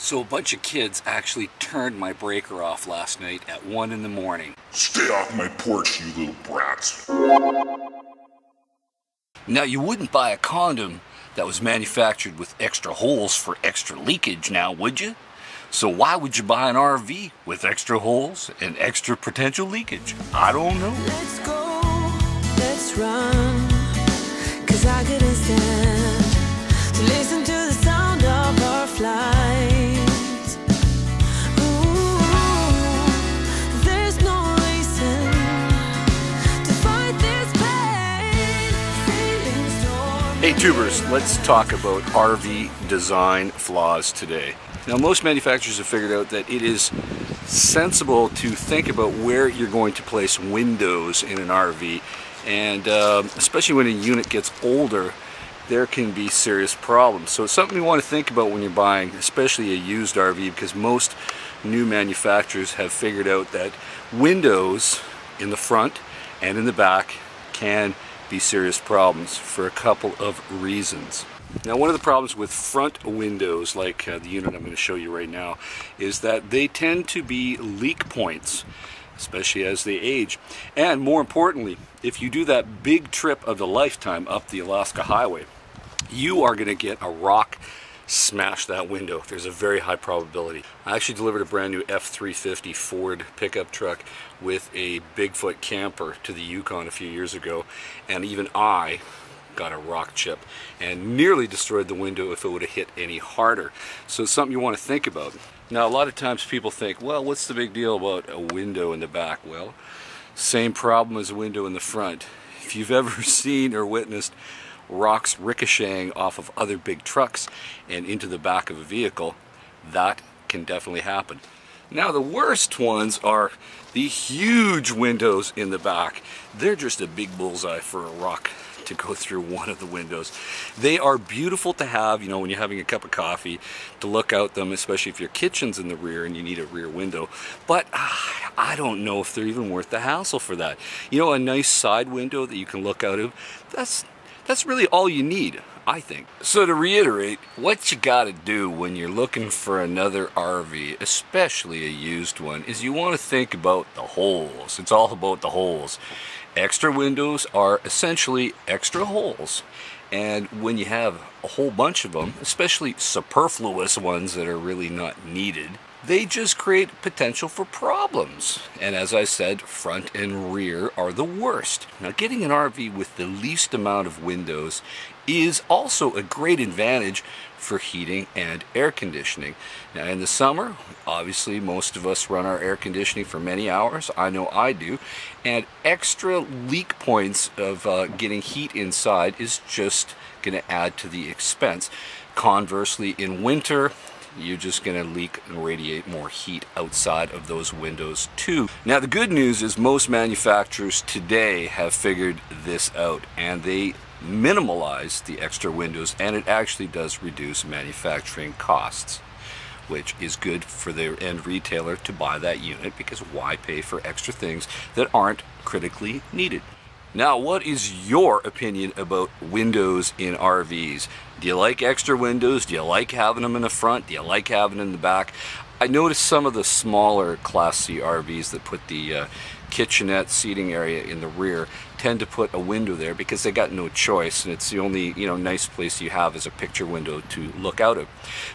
So a bunch of kids actually turned my breaker off last night at 1 in the morning. Stay off my porch, you little brats. Now you wouldn't buy a condom that was manufactured with extra holes for extra leakage now, would you? So why would you buy an RV with extra holes and extra potential leakage? I don't know. Let's go, let's run, 'cause I couldn't stand to listen to the sound of our flight. Ooh, there's no reason to fight this pain. Feeling stormy. Hey tubers, let's talk about RV design flaws today. Now most manufacturers have figured out that it is sensible to think about where you're going to place windows in an RV, and especially when a unit gets older, there can be serious problems. So it's something you want to think about when you're buying, especially a used RV, because most new manufacturers have figured out that windows in the front and in the back can be serious problems for a couple of reasons. Now, one of the problems with front windows, like the unit I'm going to show you right now, is that they tend to be leak points, especially as they age. And more importantly, if you do that big trip of the lifetime up the Alaska Highway, you are going to get a rock smash that window. There's a very high probability. I actually delivered a brand new F-350 Ford pickup truck with a Bigfoot camper to the Yukon a few years ago, and even I got a rock chip and nearly destroyed the window if it would have hit any harder. So it's something you want to think about. Now, a lot of times people think, well, what's the big deal about a window in the back? Well, same problem as a window in the front. If you've ever seen or witnessed rocks ricocheting off of other big trucks and into the back of a vehicle, that can definitely happen. Now, the worst ones are the huge windows in the back. They're just a big bullseye for a rock to go through one of the windows. They are beautiful to have, you know, when you're having a cup of coffee, to look out them, especially if your kitchen's in the rear and you need a rear window. But I don't know if they're even worth the hassle for that. You know, a nice side window that you can look out of, that's really all you need, I think. So to reiterate, what you gotta do when you're looking for another RV, especially a used one, is you want to think about the holes. It's all about the holes. Extra windows are essentially extra holes, and when you have a whole bunch of them, especially superfluous ones that are really not needed, they just create potential for problems. And as I said, front and rear are the worst. Now, getting an RV with the least amount of windows is also a great advantage for heating and air conditioning. Now, in the summer, obviously most of us run our air conditioning for many hours. I know I do. And extra leak points of getting heat inside is just going to add to the expense. Conversely, in winter, you're just going to leak and radiate more heat outside of those windows too. Now, the good news is most manufacturers today have figured this out, and they minimalize the extra windows, and it actually does reduce manufacturing costs, which is good for the end retailer to buy that unit, because why pay for extra things that aren't critically needed? Now, what is your opinion about windows in RVs? Do you like extra windows? Do you like having them in the front? Do you like having them in the back? I noticed some of the smaller Class C RVs that put the kitchenette seating area in the rear tend to put a window there because they got no choice, and it's the only, you know, nice place you have is a picture window to look out of.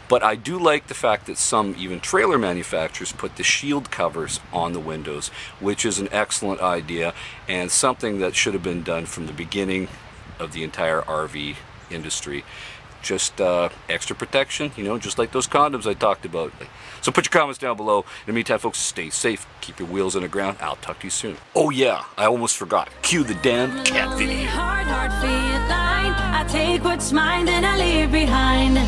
But I do like the fact that some even trailer manufacturers put the shield covers on the windows, which is an excellent idea and something that should have been done from the beginning of the entire RV industry. Just extra protection, you know, just like those condoms I talked about. So put your comments down below. In the meantime, folks, stay safe, keep your wheels on the ground. I'll talk to you soon. Oh yeah, I almost forgot. Cue the damn cat video. Hard feeling. I take what's mine, then I leave behind.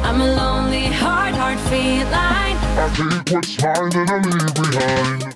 I'm a lonely, hard feeling. I take what's mine and I leave behind.